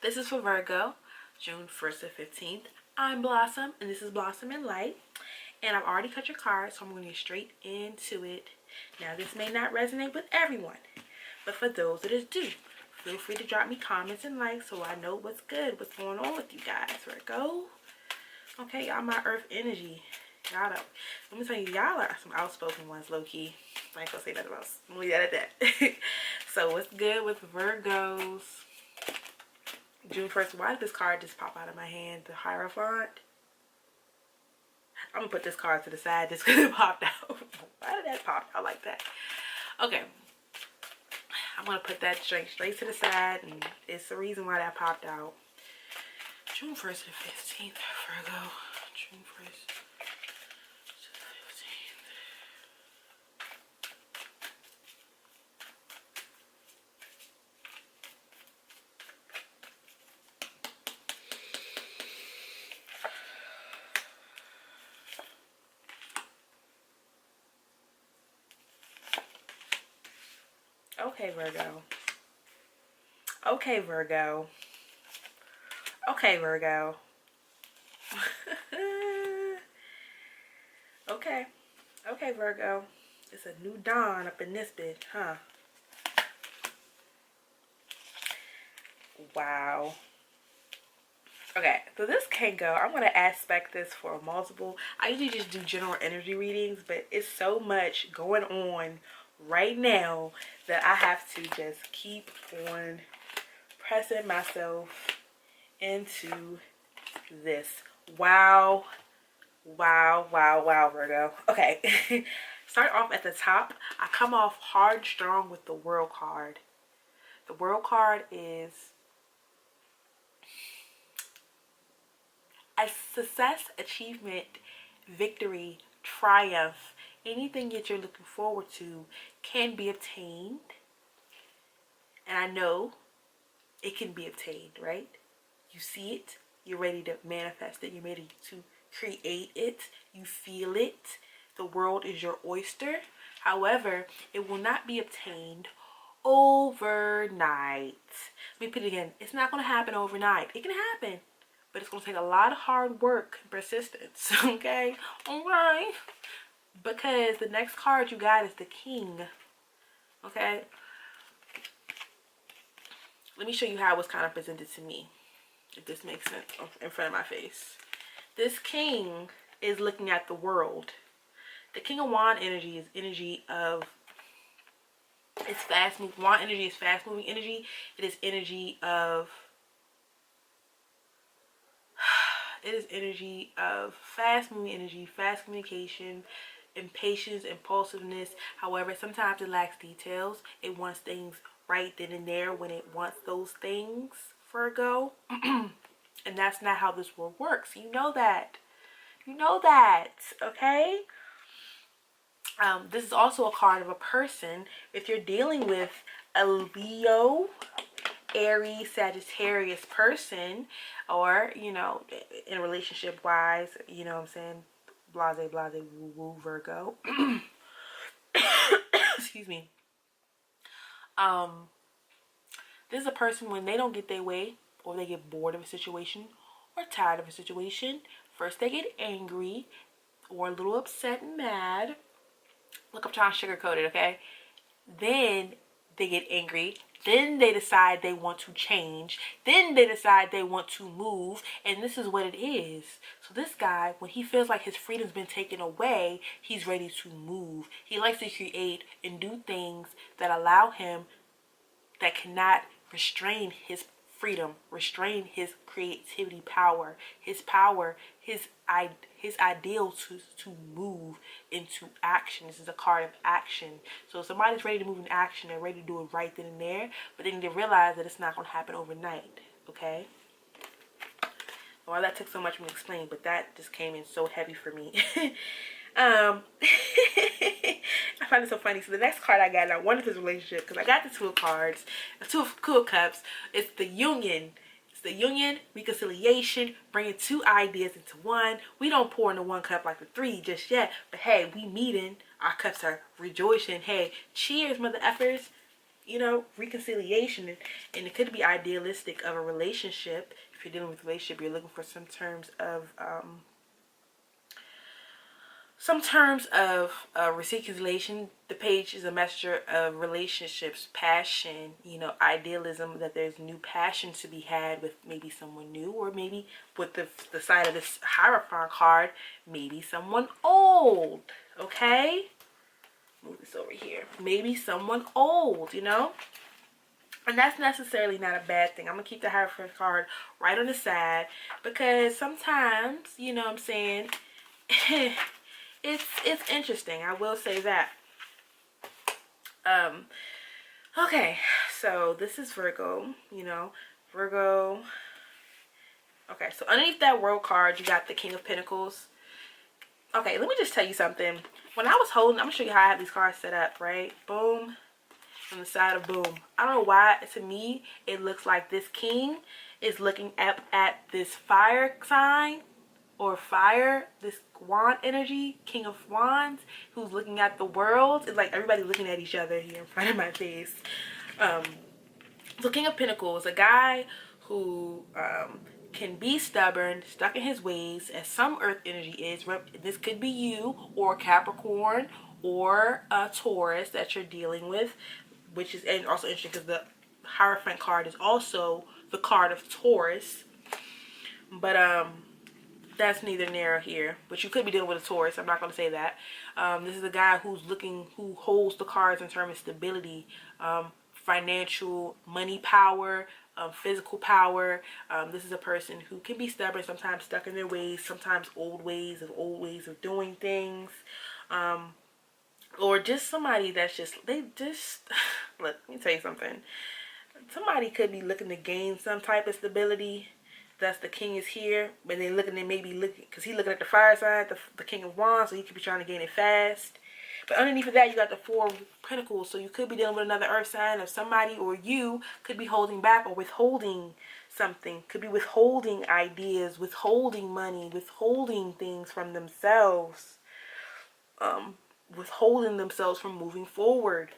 This is for Virgo, June 1st to 15th. I'm Blossom, and this is Blossom in Light. And I've already cut your cards, so I'm going to get straight into it. Now, this may not resonate with everyone, but for those that it do, feel free to drop me comments and likes so I know what's good, what's going on with you guys. Virgo. Okay, y'all my earth energy. Y'all don't. Let me tell you, y'all are some outspoken ones, low-key. I ain't gonna say nothing else. I'm gonna leave that at that. So, what's good with Virgos? June 1st, why did this card just pop out of my hand? The Hierophant. I'm gonna put this card to the side just because it popped out. Why did that pop out like that? Okay. I'm gonna put that straight to the side, and it's the reason why that popped out. June 1st to the 15th, Virgo. June 1st to the 15th. Okay, Virgo. Okay, Virgo. Okay, Virgo. Okay. Okay, Virgo. It's a new dawn up in this bitch, huh? Wow. Okay, so this can go. I'm going to aspect this for multiple. I usually just do general energy readings, but it's so much going on right now that I have to just keep on pressing myself into this. Wow. Wow, wow, wow, Virgo. Okay. Start off at the top. I come off hard, strong with the World card. The World card is a success, achievement, victory, triumph. Anything that you're looking forward to can be obtained. And I know it can be obtained, right? You see it, you're ready to manifest it, you're ready to create it, you feel it. The world is your oyster. However, it will not be obtained overnight. Let me put it again. It's not going to happen overnight. It can happen, but it's going to take a lot of hard work and persistence. Okay? Alright. Because the next card you got is the King. Okay? Let me show you how it was kind of presented to me, if this makes sense, in front of my face. This King is looking at the world. The King of Wand energy is energy of, it's fast moving. Wand energy is fast moving energy. It is energy of, it is energy of fast moving energy, fast communication, impatience, impulsiveness. However, sometimes it lacks details. It wants things right then and there when it wants those things, Virgo. And that's not how this world works. You know that. You know that. Okay? This is also a card of a person. If you're dealing with a Leo, Aries, Sagittarius person, or, you know, in a relationship wise, you know what I'm saying? Blase, blase, woo, woo, Virgo. Excuse me. This is a person when they don't get their way, or they get bored of a situation or tired of a situation. First they get angry or a little upset and mad. Look, I'm trying to sugarcoat it, okay? Then they get angry. Then they decide they want to change. Then they decide they want to move. And this is what it is. So this guy, when he feels like his freedom's been taken away, he's ready to move. He likes to create and do things that allow him, that cannot restrain his freedom, restrain his creativity power, his ideal to move into action. This is a card of action. So if somebody's ready to move in action, they're ready to do it right then and there, but then they realize that it's not going to happen overnight. Okay? Well, that took so much for me to explain, but that just came in so heavy for me. I find it so funny. So the next card I got, and I wanted this relationship because I got the Two of Cards, the Two of Cool Cups. It's the union. It's the union, reconciliation, bringing two ideas into one. We don't pour into one cup like the three just yet, but hey, we meeting. Our cups are rejoicing. Hey, cheers, mother effers. you know, reconciliation. And it could be idealistic of a relationship. If you're dealing with a relationship, you're looking for some terms of reconciliation. The page is a messenger of relationships, passion, you know, idealism, that there's new passion to be had with maybe someone new, or maybe with the side of this Hierophant card, maybe someone old, okay? Move this over here. Maybe someone old, you know? And that's necessarily not a bad thing. I'm going to keep the Hierophant card right on the side, because sometimes, you know what I'm saying, it's interesting. I will say that. Okay, so this is Virgo, you know, Virgo. Okay, so underneath that World card, you got the King of Pentacles. Okay, let me just tell you something. When I was holding, I'm going to show you how I have these cards set up, right? Boom. On the side of boom. I don't know why, to me, it looks like this king is looking up at this fire sign, or fire, this wand energy, King of Wands, who's looking at the world. It's like everybody looking at each other here in front of my face. So King of Pentacles, a guy who can be stubborn, stuck in his ways, as some earth energy is. This could be you, or Capricorn, or a Taurus that you're dealing with, which is, and also interesting because the Hierophant card is also the card of Taurus. But that's neither near or here. But you could be dealing with a Taurus. I'm not going to say that. This is a guy who holds the cards in terms of stability, financial, money power, physical power. This is a person who can be stubborn, sometimes stuck in their ways, sometimes old ways of doing things. Or just somebody that's look, let me tell you something. Somebody could be looking to gain some type of stability. Thus the king is here, but they looking at because he's looking at the fire side, the King of Wands, so he could be trying to gain it fast. But underneath of that, you got the Four of Pentacles, so you could be dealing with another earth sign, or somebody, or you could be holding back or withholding something. Could be withholding ideas, withholding money, withholding things from themselves, withholding themselves from moving forward.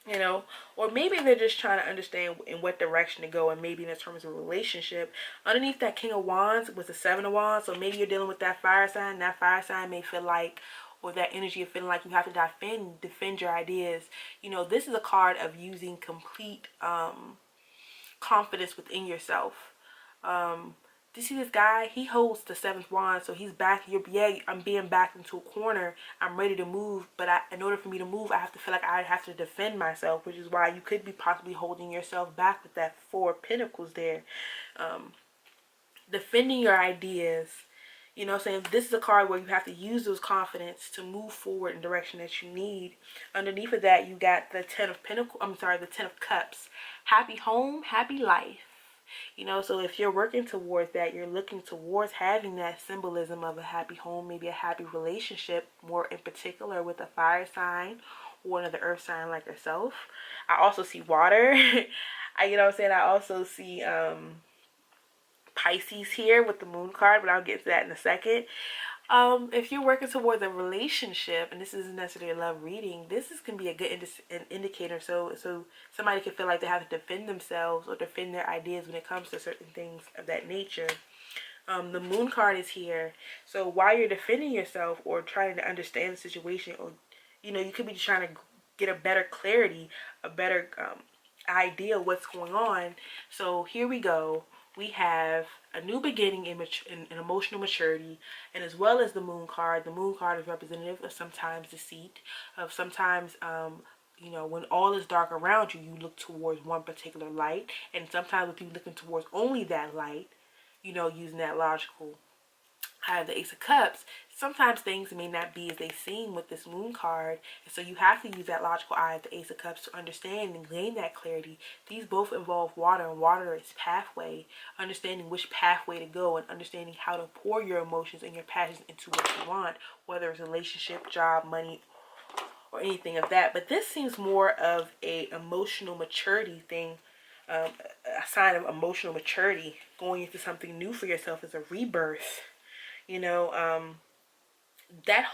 You know, or maybe they're just trying to understand in what direction to go, and maybe in terms of a relationship. Underneath that King of Wands was the Seven of Wands, so maybe you're dealing with that fire sign. That fire sign may feel like, or that energy of feeling like you have to defend your ideas. You know, this is a card of using complete confidence within yourself. Do you see this guy? He holds the Seventh Wand, so he's back. I'm being backed into a corner. I'm ready to move, but in order for me to move, I have to feel like I have to defend myself, which is why you could be possibly holding yourself back with that Four of Pentacles there. Defending your ideas. You know what I'm saying? This is a card where you have to use those confidence to move forward in the direction that you need. Underneath of that, you got the Ten of Cups. Happy home, happy life. You know, so if you're working towards that, you're looking towards having that symbolism of a happy home, maybe a happy relationship, more in particular with a fire sign or another earth sign like yourself. I also see water. You know what I'm saying? I also see Pisces here with the moon card, but I'll get to that in a second. If you're working towards a relationship, and this isn't necessarily a love reading, can be a good indicator. So somebody can feel like they have to defend themselves or defend their ideas when it comes to certain things of that nature. The moon card is here. So while you're defending yourself or trying to understand the situation, or, you know, you could be just trying to get a better clarity, a better idea of what's going on. So here we go. We have a new beginning in emotional maturity, and as well as the moon card. The moon card is representative of sometimes deceit, of sometimes, you know, when all is dark around you, you look towards one particular light, and sometimes if you're looking towards only that light, you know, using that logical eye of the Ace of Cups, sometimes things may not be as they seem with this moon card, and so you have to use that logical eye of the Ace of Cups to understand and gain that clarity. These both involve water, and water is pathway, understanding which pathway to go, and understanding how to pour your emotions and your passions into what you want, whether it's a relationship, job, money, or anything of that. But this seems more of a emotional maturity thing, a sign of emotional maturity, going into something new for yourself, as a rebirth. You know, that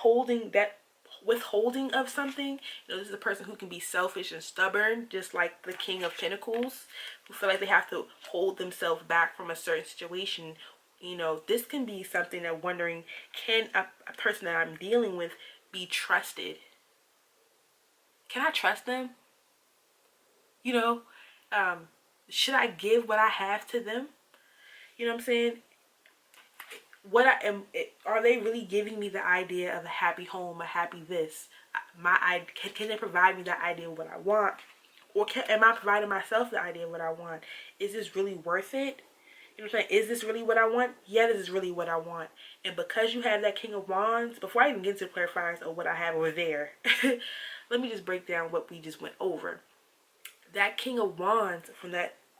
withholding of something. You know, this is a person who can be selfish and stubborn, just like the King of Pentacles, who feel like they have to hold themselves back from a certain situation. You know, this can be something that wondering, can a person that I'm dealing with be trusted? Can I trust them? You know, should I give what I have to them? You know what I'm saying? What I am, are they really giving me the idea of a happy home, a happy this? Can they provide me that idea of what I want? Or am I providing myself the idea of what I want? Is this really worth it? You know what I'm saying? Is this really what I want? Yeah, this is really what I want. And because you have that King of Wands, before I even get to the clarifiers of what I have over there, let me just break down what we just went over. That King of Wands,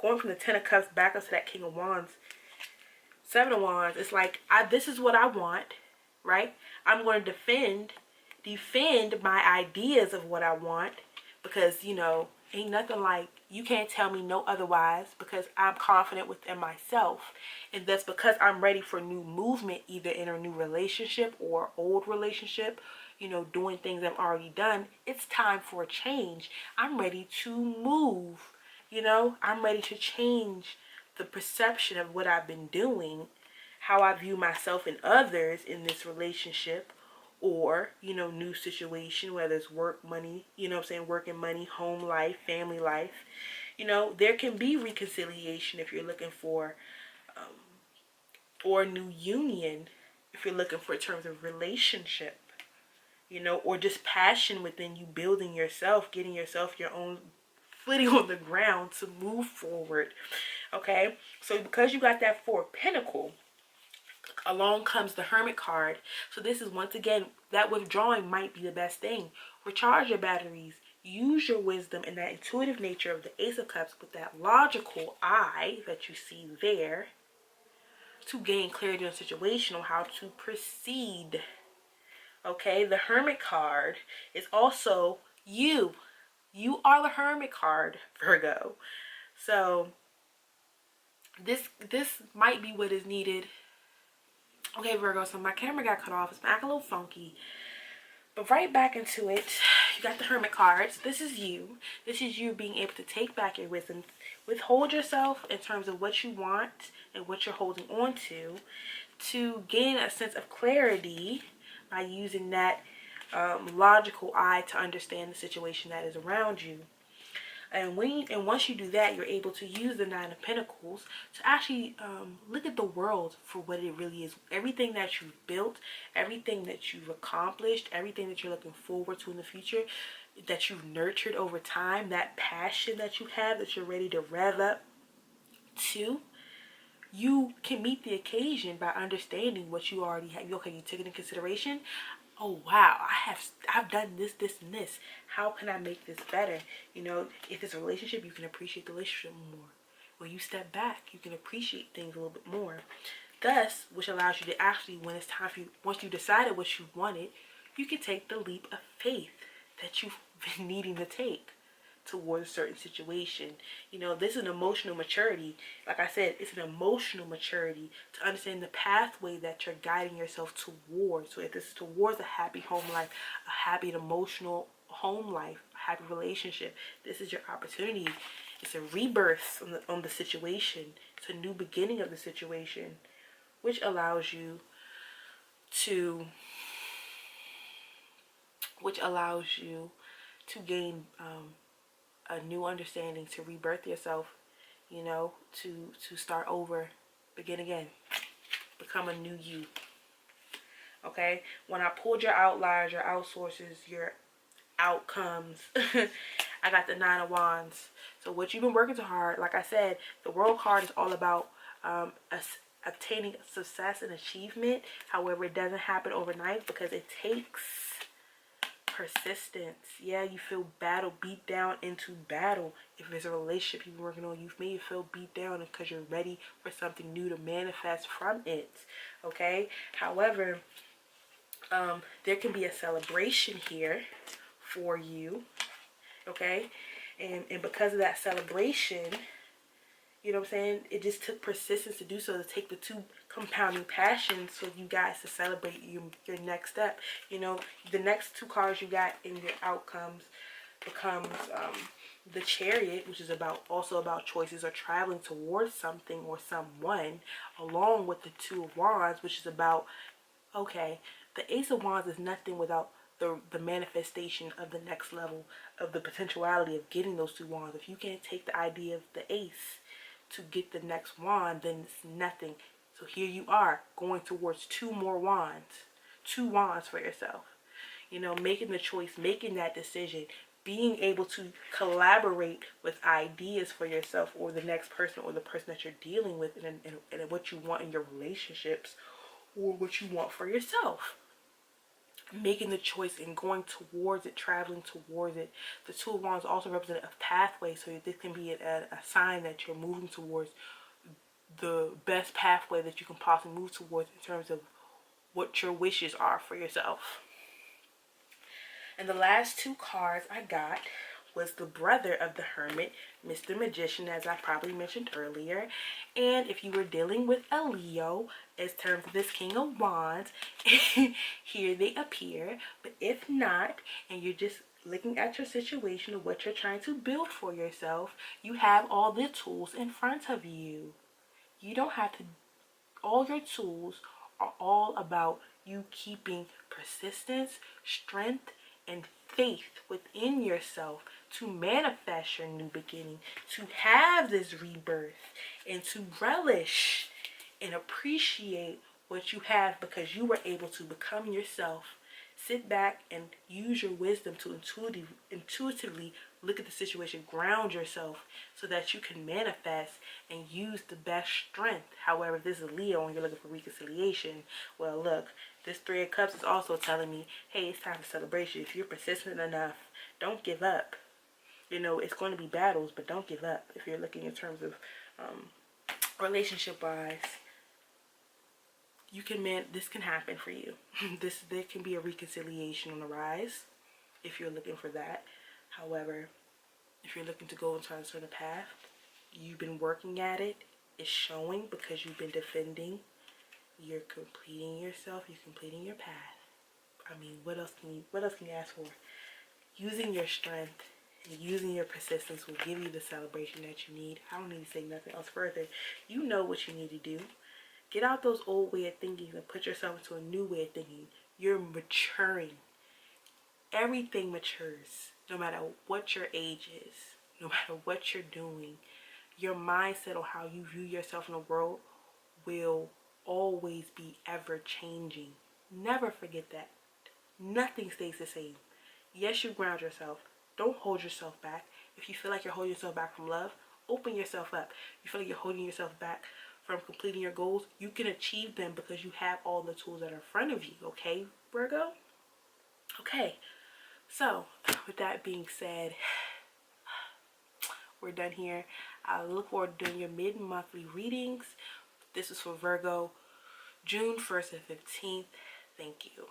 going from the Ten of Cups back up to that King of Wands, Seven of Wands, it's like, this is what I want, right? I'm going to defend my ideas of what I want, because, you know, ain't nothing like, you can't tell me no otherwise, because I'm confident within myself. And that's because I'm ready for new movement, either in a new relationship or old relationship, you know, doing things I've already done. It's time for a change. I'm ready to move, you know, I'm ready to change the perception of what I've been doing, how I view myself and others in this relationship, or, you know, new situation, whether it's work, money, you know what I'm saying, work and money, home life, family life. You know, there can be reconciliation if you're looking for, or new union if you're looking for terms of relationship, you know, or just passion within you, building yourself, getting yourself your own footing on the ground to move forward. Okay, so because you got that Four of Pentacles, along comes the Hermit card. So this is, once again, that withdrawing might be the best thing. Recharge your batteries. Use your wisdom and that intuitive nature of the Ace of Cups with that logical eye that you see there to gain clarity on the situation on how to proceed. Okay, the Hermit card is also you. You are the Hermit card, Virgo. So this might be what is needed. Okay, Virgo, so my camera got cut off. It's acting a little funky. But right back into it, you got the Hermit cards. This is you. This is you being able to take back your wisdom. Withhold yourself in terms of what you want and what you're holding on to gain a sense of clarity by using that logical eye to understand the situation that is around you. And once you do that, you're able to use the Nine of Pentacles to actually look at the world for what it really is. Everything that you've built, everything that you've accomplished, everything that you're looking forward to in the future, that you've nurtured over time, that passion that you have, that you're ready to rev up to, you can meet the occasion by understanding what you already have. Okay, you took it in consideration. Oh wow, I've done this, and this. How can I make this better? You know, if it's a relationship, you can appreciate the relationship more. When you step back, you can appreciate things a little bit more. Thus, which allows you to actually, when it's time for you, once you decided what you wanted, you can take the leap of faith that you've been needing to take towards a certain situation. You know, this is an emotional maturity. Like I said, it's an emotional maturity to understand the pathway that you're guiding yourself towards. So if this is towards a happy home life, a happy and emotional home life, a happy relationship, this is your opportunity. It's a rebirth on the situation. It's a new beginning of the situation, which allows you to gain a new understanding, to rebirth yourself, you know, to start over, begin again, become a new you. Okay, when I pulled your outliers, your outsources, your outcomes, I got the Nine of Wands. So what you've been working so hard, like I said, the World card is all about obtaining success and achievement. However, it doesn't happen overnight because it takes persistence. Yeah, you feel beat down into battle. If it's a relationship you've been working on, you may feel beat down because you're ready for something new to manifest from it. Okay, however, there can be a celebration here for you. Okay, and because of that celebration, You know what I'm saying? It just took persistence to do so, to take the two compounding passions for you guys to celebrate your next step. You know, the next two cards you got in your outcomes becomes the Chariot, which is also about choices or traveling towards something or someone, along with the Two of Wands, which is about, okay, the Ace of Wands is nothing without the manifestation of the next level, of the potentiality of getting those two wands. If you can't take the idea of the Ace to get the next wand, then it's nothing. So here you are going towards two more wands, two wands for yourself. You know, making the choice, making that decision, being able to collaborate with ideas for yourself or the next person or the person that you're dealing with, and what you want in your relationships or what you want for yourself. Making the choice and going towards it, traveling towards it. The Two of Wands also represent a pathway, so this can be a sign that you're moving towards the best pathway that you can possibly move towards in terms of what your wishes are for yourself. And the last two cards I got was the brother of the Hermit, Mr. Magician, as I probably mentioned earlier. And if you were dealing with a Leo, as terms of this King of Wands, here they appear. But if not, and you're just looking at your situation of what you're trying to build for yourself, you have all the tools in front of you. You don't have to, all your tools are all about you keeping persistence, strength, and faith within yourself to manifest your new beginning, to have this rebirth, and to relish and appreciate what you have because you were able to become yourself. Sit back and use your wisdom to intuitively look at the situation, ground yourself so that you can manifest and use the best strength. However, if this is Leo and you're looking for reconciliation, well, look, this Three of Cups is also telling me, hey, it's time for celebration. If you're persistent enough, don't give up. You know, it's going to be battles, but don't give up. If you're looking in terms of relationship-wise, this can happen for you. There can be a reconciliation on the rise if you're looking for that. However, if you're looking to go into a certain path, you've been working at it. It's showing because you've been defending. You're completing yourself. You're completing your path. I mean, what else can you ask for? Using your strength and using your persistence will give you the celebration that you need. I don't need to say nothing else further. You know what you need to do. Get out those old way of thinking and put yourself into a new way of thinking. You're maturing. Everything matures, no matter what your age is, no matter what you're doing. Your mindset on how you view yourself in the world will always be ever changing. Never forget that. Nothing stays the same. Yes, you ground yourself. Don't hold yourself back. If you feel like you're holding yourself back from love, open yourself up. You feel like you're holding yourself back from completing your goals, you can achieve them because you have all the tools that are in front of you. Okay, Virgo? Okay, so with that being said, we're done here. I look forward to doing your mid-monthly readings. This is for Virgo, June 1st and 15th. Thank you.